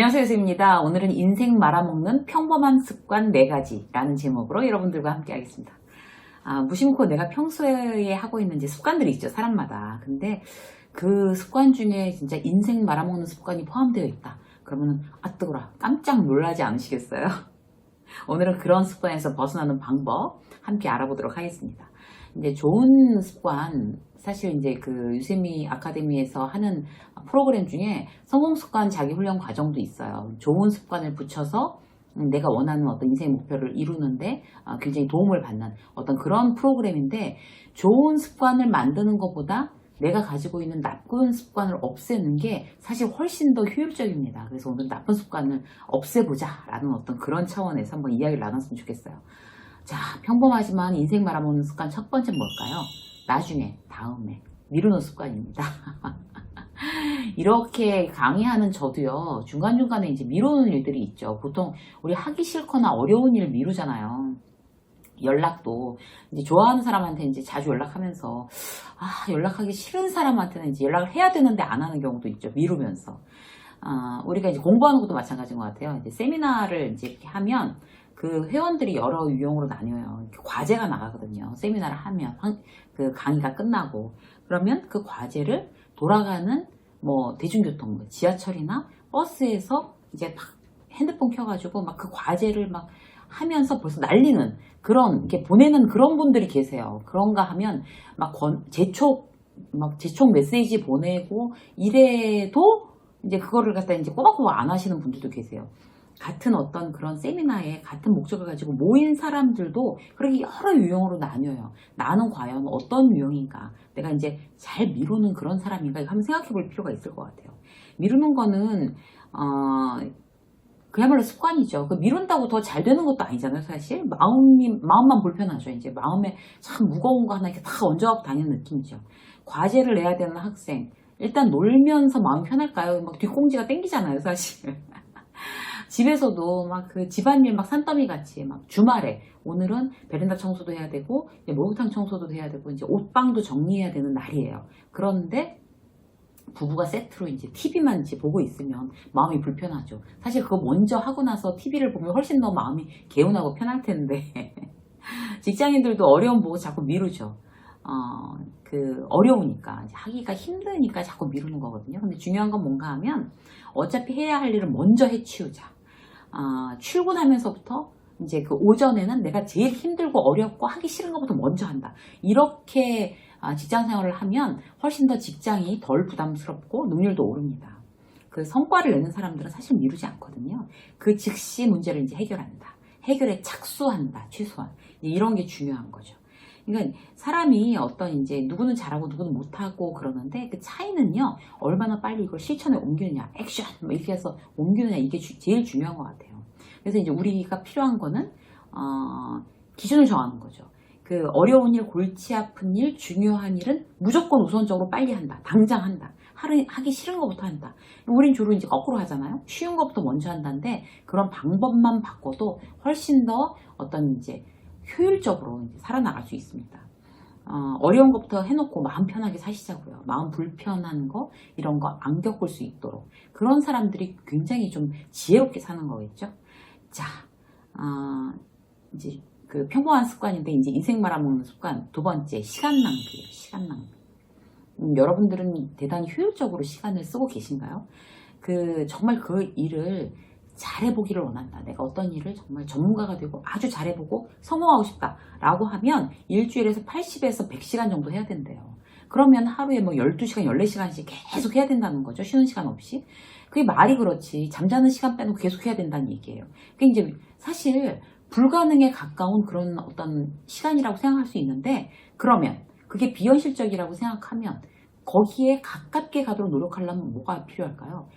안녕하세요, 유수입니다. 오늘은 인생 말아먹는 평범한 습관 4가지라는 제목으로 여러분들과 함께 하겠습니다. 무심코 내가 평소에 하고 있는 이제 습관들이 있죠, 사람마다. 근데 그 습관 중에 진짜 인생 말아먹는 습관이 포함되어 있다. 그러면은, 뜨거라. 깜짝 놀라지 않으시겠어요? 오늘은 그런 습관에서 벗어나는 방법 함께 알아보도록 하겠습니다. 이제 좋은 습관, 사실 이제 그 유세미 아카데미에서 하는 프로그램 중에 성공 습관 자기 훈련 과정도 있어요. 좋은 습관을 붙여서 내가 원하는 어떤 인생 목표를 이루는데 굉장히 도움을 받는 어떤 그런 프로그램인데, 좋은 습관을 만드는 것보다 내가 가지고 있는 나쁜 습관을 없애는 게 사실 훨씬 더 효율적입니다. 그래서 오늘 나쁜 습관을 없애보자 라는 어떤 그런 차원에서 한번 이야기를 나눴으면 좋겠어요. 자, 평범하지만 인생 말아먹는 습관 첫 번째는 뭘까요? 나중에, 다음에 미루는 습관입니다. 이렇게 강의하는 저도요, 중간중간에 이제 미루는 일들이 있죠. 보통 우리 하기 싫거나 어려운 일 미루잖아요. 연락도 이제 좋아하는 사람한테 이제 자주 연락하면서 연락하기 싫은 사람한테는 이제 연락을 해야 되는데 안 하는 경우도 있죠. 미루면서. 우리가 이제 공부하는 것도 마찬가지인 것 같아요. 이제 세미나를 이제 이렇게 하면 그 회원들이 여러 유형으로 나뉘어요. 과제가 나가거든요. 세미나를 하면 그 강의가 끝나고, 그러면 그 과제를 돌아가는 뭐 대중교통, 지하철이나 버스에서 이제 막 핸드폰 켜가지고 막 그 과제를 막 하면서 벌써 날리는 그런, 이렇게 보내는 그런 분들이 계세요. 그런가 하면 막 재촉 메시지 보내고 이래도 이제 그거를 갖다 이제 꼬박꼬박 안 하시는 분들도 계세요. 같은 어떤 그런 세미나에 같은 목적을 가지고 모인 사람들도 그렇게 여러 유형으로 나뉘어요. 나는 과연 어떤 유형인가? 내가 이제 잘 미루는 그런 사람인가? 이거 한번 생각해 볼 필요가 있을 것 같아요. 미루는 거는, 그야말로 습관이죠. 그 미룬다고 더 잘 되는 것도 아니잖아요, 사실. 마음만 불편하죠. 이제 마음에 참 무거운 거 하나 이렇게 다 얹어갖고 다니는 느낌이죠. 과제를 내야 되는 학생. 일단 놀면서 마음이 편할까요? 막 뒷공지가 땡기잖아요, 사실. 집에서도 막 그 집안일 막 산더미 같이 막 주말에 오늘은 베란다 청소도 해야 되고 목욕탕 청소도 해야 되고 이제 옷방도 정리해야 되는 날이에요. 그런데 부부가 세트로 이제 TV만 이제 보고 있으면 마음이 불편하죠. 사실 그거 먼저 하고 나서 TV를 보면 훨씬 더 마음이 개운하고 편할 텐데 직장인들도 어려움 보고 자꾸 미루죠. 어려우니까, 하기가 힘드니까 자꾸 미루는 거거든요. 근데 중요한 건 뭔가 하면 어차피 해야 할 일을 먼저 해치우자. 출근하면서부터 이제 그 오전에는 내가 제일 힘들고 어렵고 하기 싫은 것부터 먼저 한다. 이렇게 직장 생활을 하면 훨씬 더 직장이 덜 부담스럽고 능률도 오릅니다. 그 성과를 내는 사람들은 사실 미루지 않거든요. 그 즉시 문제를 이제 해결한다. 해결에 착수한다. 최소한. 이런 게 중요한 거죠. 그러니까 사람이 어떤 이제 누구는 잘하고 누구는 못하고 그러는데 그 차이는요, 얼마나 빨리 이걸 실천에 옮기느냐, 액션 뭐 이렇게 해서 옮기느냐, 이게 제일 중요한 것 같아요. 그래서 이제 우리가 필요한 거는 기준을 정하는 거죠. 그 어려운 일, 골치 아픈 일, 중요한 일은 무조건 우선적으로 빨리 한다, 당장 한다. 하기 싫은 것부터 한다. 우린 주로 이제 거꾸로 하잖아요. 쉬운 것부터 먼저 한다는데, 그런 방법만 바꿔도 훨씬 더 어떤 이제 효율적으로 살아나갈 수 있습니다. 어려운 것부터 해놓고 마음 편하게 사시자고요. 마음 불편한 거, 이런 거 안 겪을 수 있도록. 그런 사람들이 굉장히 좀 지혜롭게 사는 거겠죠. 자, 이제 그 평범한 습관인데, 이제 인생 말아먹는 습관 두 번째, 시간 낭비예요. 시간 낭비. 여러분들은 대단히 효율적으로 시간을 쓰고 계신가요? 정말 그 일을 잘해보기를 원한다. 내가 어떤 일을 정말 전문가가 되고 아주 잘해보고 성공하고 싶다 라고 하면 일주일에서 80에서 100시간 정도 해야 된대요. 그러면 하루에 뭐 12시간, 14시간씩 계속 해야 된다는 거죠. 쉬는 시간 없이. 그게 말이 그렇지. 잠자는 시간 빼놓고 계속 해야 된다는 얘기예요. 그게 이제 사실 불가능에 가까운 그런 어떤 시간이라고 생각할 수 있는데, 그러면 그게 비현실적이라고 생각하면 거기에 가깝게 가도록 노력하려면 뭐가 필요할까요?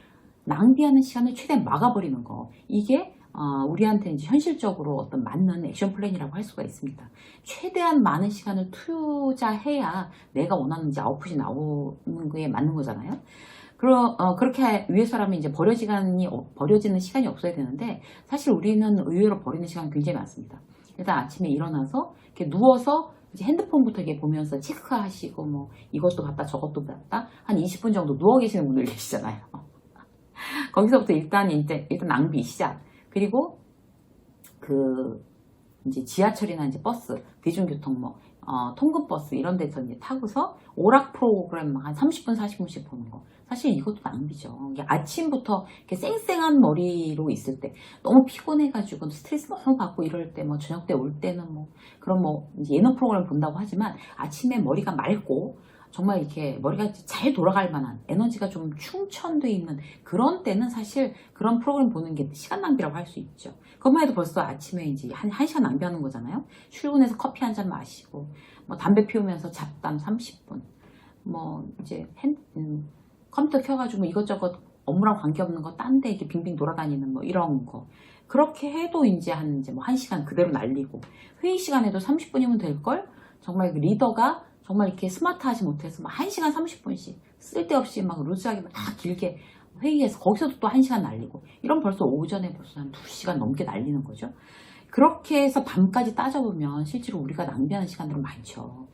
낭비하는 시간을 최대한 막아버리는 거. 이게 우리한테 이제 현실적으로 어떤 맞는 액션 플랜이라고 할 수가 있습니다. 최대한 많은 시간을 투자해야 내가 원하는 이제 아웃풋이 나오는 거에 맞는 거잖아요. 그렇게 위해서라면 이제 버려지는 시간이 없어야 되는데, 사실 우리는 의외로 버리는 시간이 굉장히 많습니다. 일단 아침에 일어나서 이렇게 누워서 이제 핸드폰부터 이렇게 보면서 체크하시고 뭐 이것도 봤다 저것도 봤다 한 20분 정도 누워 계시는 분들 계시잖아요. 거기서부터 일단 낭비 시작. 그리고 이제 지하철이나 이제 버스, 대중교통 통근버스 이런 데서 이제 타고서 오락 프로그램 한 30분, 40분씩 보는 거. 사실 이것도 낭비죠. 이게 아침부터 이렇게 쌩쌩한 머리로 있을 때 너무 피곤해가지고 스트레스 너무 받고 이럴 때 저녁 때 올 때는 그런 이제 예능 프로그램 본다고 하지만 아침에 머리가 맑고 정말 이렇게 머리가 잘 돌아갈 만한 에너지가 좀 충천돼 있는 그런 때는 사실 그런 프로그램 보는 게 시간 낭비라고 할 수 있죠. 그것만 해도 벌써 아침에 이제 한 시간 낭비하는 거잖아요. 출근해서 커피 한 잔 마시고, 담배 피우면서 잡담 30분, 이제 컴퓨터 켜가지고 이것저것 업무랑 관계없는 거 딴 데 이렇게 빙빙 돌아다니는 이런 거. 그렇게 해도 이제 한 1시간 그대로 날리고, 회의 시간에도 30분이면 될걸? 정말 그 리더가 정말 이렇게 스마트하지 못해서 1시간 30분씩 쓸데없이 루즈하게 길게 회의해서 거기서도 또 1시간 날리고 이런 벌써 오전에 벌써 한 2시간 넘게 날리는 거죠. 그렇게 해서 밤까지 따져보면 실제로 우리가 낭비하는 시간들은 많죠.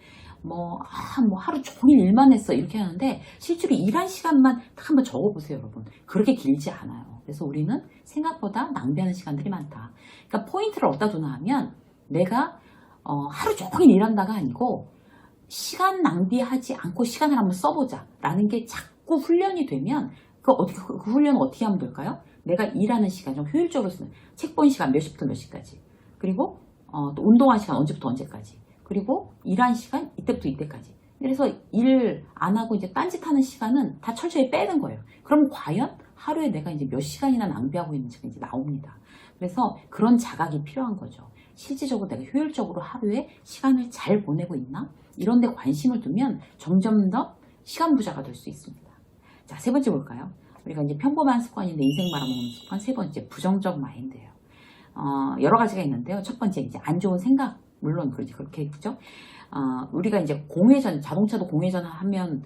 하루 종일 일만 했어 이렇게 하는데 실제로 일한 시간만 딱 한번 적어보세요, 여러분. 그렇게 길지 않아요. 그래서 우리는 생각보다 낭비하는 시간들이 많다. 그러니까 포인트를 어디다 두나 하면 내가 하루 종일 일한다가 아니고 시간 낭비하지 않고 시간을 한번 써보자 라는 게 자꾸 훈련이 되면 그 훈련은 어떻게 하면 될까요? 내가 일하는 시간 좀 효율적으로 쓰는 책 본 시간 몇 시부터 몇 시까지, 그리고 또 운동한 시간 언제부터 언제까지, 그리고 일한 시간 이때부터 이때까지. 그래서 일 안 하고 이제 딴짓하는 시간은 다 철저히 빼는 거예요. 그럼 과연 하루에 내가 이제 몇 시간이나 낭비하고 있는지가 이제 나옵니다. 그래서 그런 자각이 필요한 거죠. 실질적으로 내가 효율적으로 하루에 시간을 잘 보내고 있나? 이런 데 관심을 두면 점점 더 시간 부자가 될 수 있습니다. 자, 세 번째 볼까요? 우리가 이제 평범한 습관인데 인생 말아먹는 습관, 세 번째 부정적 마인드예요. 여러 가지가 있는데요. 첫 번째 이제 안 좋은 생각, 물론 그렇게 했죠. 우리가 이제 공회전, 자동차도 공회전 하면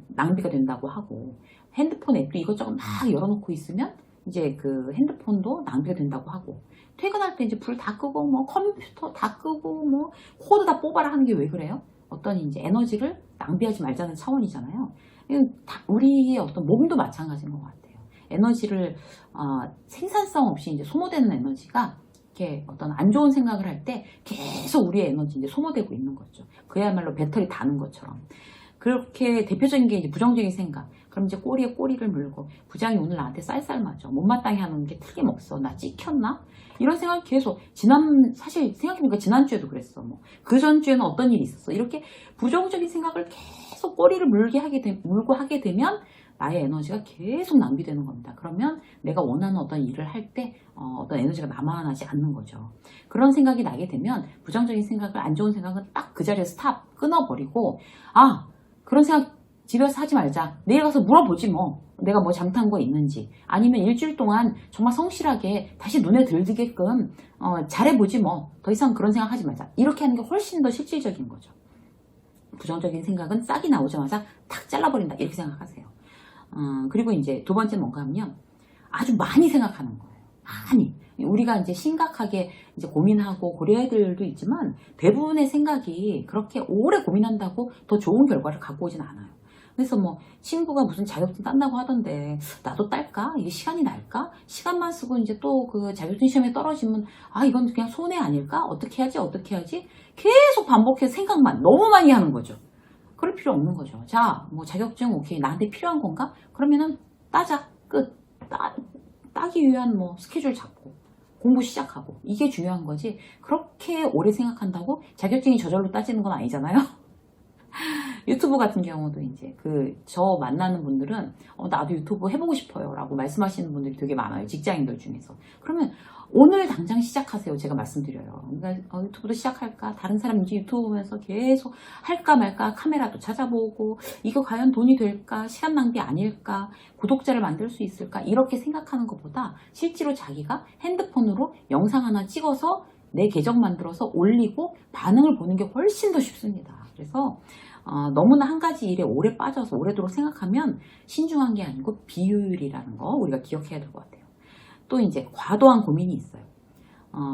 낭비가 된다고 하고, 핸드폰 앱도 이것저것 막 열어놓고 있으면 이제 그 핸드폰도 낭비가 된다고 하고, 퇴근할 때 이제 불 다 끄고 컴퓨터 다 끄고 코드 다 뽑아라 하는 게 왜 그래요? 어떤 이제 에너지를 낭비하지 말자는 차원이잖아요. 우리의 어떤 몸도 마찬가지인 것 같아요. 에너지를 생산성 없이 이제 소모되는 에너지가 이렇게 어떤 안 좋은 생각을 할 때 계속 우리의 에너지 이제 소모되고 있는 거죠. 그야말로 배터리 다는 것처럼. 그렇게 대표적인 게 이제 부정적인 생각. 그럼 이제 꼬리에 꼬리를 물고 부장이 오늘 나한테 쌀쌀 맞아. 못마땅해 하는 게 틀림없어. 나 찍혔나? 이런 생각이 계속 사실 생각해보니까 지난주에도 그랬어. 그 전주에는 어떤 일이 있었어. 이렇게 부정적인 생각을 계속 꼬리를 물고 하게 되면 나의 에너지가 계속 낭비되는 겁니다. 그러면 내가 원하는 어떤 일을 할 때 어떤 에너지가 남아나지 않는 거죠. 그런 생각이 나게 되면 부정적인 생각을, 안 좋은 생각은 딱 그 자리에서 스탑, 끊어버리고 그런 생각 집에서 하지 말자. 내일 가서 물어보지 내가 잘못한 거 있는지. 아니면 일주일 동안 정말 성실하게 다시 눈에 들게끔 잘해보지 더 이상 그런 생각 하지 말자. 이렇게 하는 게 훨씬 더 실질적인 거죠. 부정적인 생각은 싹이 나오자마자 탁 잘라버린다. 이렇게 생각하세요. 그리고 이제 두 번째는 뭔가 하면 아주 많이 생각하는 거예요. 많이. 우리가 이제 심각하게 이제 고민하고 고려해야 될 일도 있지만 대부분의 생각이 그렇게 오래 고민한다고 더 좋은 결과를 갖고 오진 않아요. 그래서 친구가 무슨 자격증 딴다고 하던데 나도 딸까? 이게 시간이 날까? 시간만 쓰고 이제 또 그 자격증 시험에 떨어지면 이건 그냥 손해 아닐까? 어떻게 해야지? 계속 반복해서 생각만 너무 많이 하는 거죠. 그럴 필요 없는 거죠. 자, 자격증 오케이. 나한테 필요한 건가? 그러면은 따자. 끝. 따기 위한 스케줄 잡고 공부 시작하고 이게 중요한 거지. 그렇게 오래 생각한다고 자격증이 저절로 따지는 건 아니잖아요. 유튜브 같은 경우도 이제 저 만나는 분들은 나도 유튜브 해보고 싶어요 라고 말씀하시는 분들이 되게 많아요. 직장인들 중에서. 그러면 오늘 당장 시작하세요. 제가 말씀드려요. 그러니까 유튜브도 시작할까? 다른 사람 이제 유튜브 보면서 계속 할까 말까 카메라도 찾아보고 이거 과연 돈이 될까? 시간 낭비 아닐까? 구독자를 만들 수 있을까? 이렇게 생각하는 것보다 실제로 자기가 핸드폰으로 영상 하나 찍어서 내 계정 만들어서 올리고 반응을 보는 게 훨씬 더 쉽습니다. 그래서 너무나 한 가지 일에 오래 빠져서 오래도록 생각하면 신중한 게 아니고 비효율이라는 거 우리가 기억해야 될 것 같아요. 또 이제 과도한 고민이 있어요.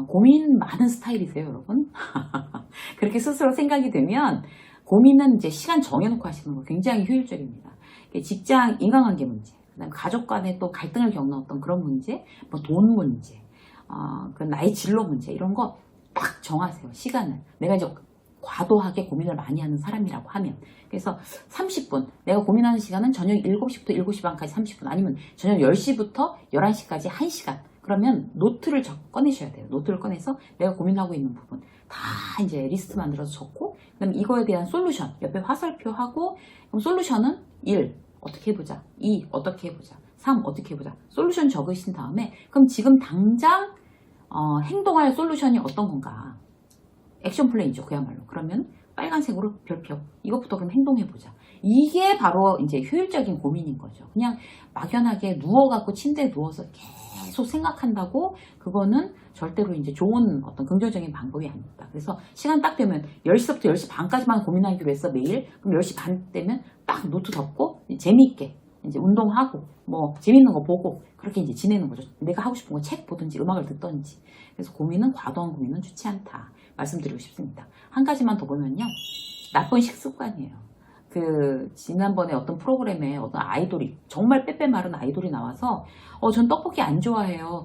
고민 많은 스타일이세요, 여러분? 그렇게 스스로 생각이 되면 고민은 이제 시간 정해놓고 하시는 거 굉장히 효율적입니다. 직장 인간관계 문제, 그다음에 가족 간에 또 갈등을 겪는 어떤 그런 문제, 뭐 돈 문제, 그 나의 진로 문제 이런 거 딱 정하세요. 시간을. 내가 이제 과도하게 고민을 많이 하는 사람이라고 하면 그래서 30분 내가 고민하는 시간은 저녁 7시부터 7시 반까지 30분 아니면 저녁 10시부터 11시까지 1시간 그러면 노트를 꺼내셔야 돼요. 노트를 꺼내서 내가 고민하고 있는 부분 다 이제 리스트 만들어서 적고 그다음에 이거에 대한 솔루션 옆에 화살표하고 그럼 솔루션은 1 어떻게 해보자 2 어떻게 해보자 3 어떻게 해보자 솔루션 적으신 다음에 그럼 지금 당장 행동할 솔루션이 어떤 건가 액션 플랜이죠 그야말로 그러면 빨간색으로 별표 이것부터 그럼 행동해보자 이게 바로 이제 효율적인 고민인 거죠 그냥 막연하게 누워갖고 침대에 누워서 계속 생각한다고 그거는 절대로 이제 좋은 어떤 긍정적인 방법이 아닙니다 그래서 시간 딱 되면 10시부터 10시 반까지만 고민하기로 했어 매일 그럼 10시 반 되면 딱 노트 덮고 재미있게 이제 운동하고 뭐 재밌는 거 보고 그렇게 이제 지내는 거죠 내가 하고 싶은 거 책 보든지 음악을 듣든지 그래서 과도한 고민은 좋지 않다 말씀드리고 싶습니다. 한 가지만 더 보면요. 나쁜 식습관이에요. 지난번에 어떤 프로그램에 어떤 아이돌이, 정말 빼빼 마른 아이돌이 나와서, 전 떡볶이 안 좋아해요.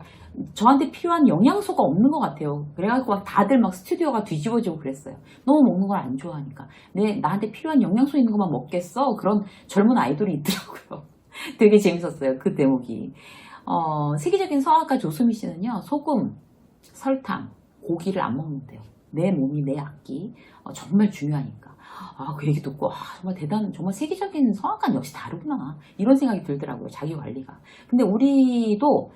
저한테 필요한 영양소가 없는 것 같아요. 그래가지고 막 다들 막 스튜디오가 뒤집어지고 그랬어요. 너무 먹는 걸 안 좋아하니까. 나한테 필요한 영양소 있는 것만 먹겠어? 그런 젊은 아이돌이 있더라고요. 되게 재밌었어요. 그 대목이. 세계적인 성악가 조수미 씨는요, 소금, 설탕, 고기를 안 먹는데요. 내 몸이 내 악기 정말 중요하니까 그 얘기 듣고 정말 정말 세계적인 성악가는 역시 다르구나 이런 생각이 들더라고요 자기 관리가 근데 우리도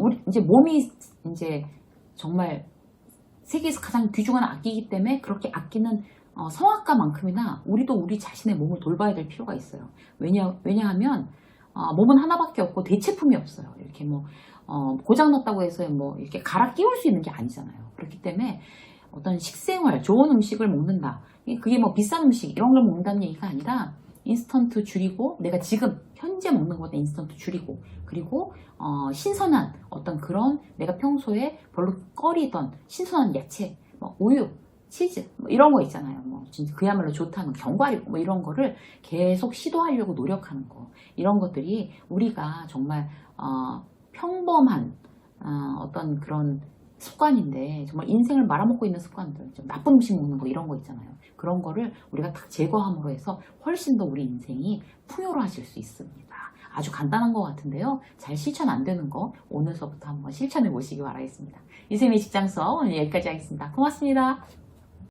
우리 이제 몸이 이제 정말 세계에서 가장 귀중한 악기이기 때문에 그렇게 아끼는 성악가만큼이나 우리도 우리 자신의 몸을 돌봐야 될 필요가 있어요 왜냐하면 몸은 하나밖에 없고 대체품이 없어요 이렇게 뭐 고장났다고 해서 뭐 이렇게 갈아 끼울 수 있는 게 아니잖아요 그렇기 때문에 어떤 식생활, 좋은 음식을 먹는다. 그게 뭐 비싼 음식 이런 걸 먹는다는 얘기가 아니라 인스턴트 줄이고 내가 지금 현재 먹는 것보다 인스턴트 줄이고 그리고 신선한 어떤 그런 내가 평소에 별로 꺼리던 신선한 야채, 뭐 우유, 치즈 뭐 이런 거 있잖아요. 뭐 진짜 그야말로 좋다는 견과류 뭐 이런 거를 계속 시도하려고 노력하는 거 이런 것들이 우리가 정말 평범한 어떤 그런 습관인데 정말 인생을 말아먹고 있는 습관들 좀 나쁜 음식 먹는 거 이런 거 있잖아요 그런 거를 우리가 딱 제거함으로 해서 훨씬 더 우리 인생이 풍요로워질 수 있습니다 아주 간단한 것 같은데요 잘 실천 안 되는 거 오늘서부터 한번 실천해 보시기 바라겠습니다 이쌤의 직장서 오늘 여기까지 하겠습니다 고맙습니다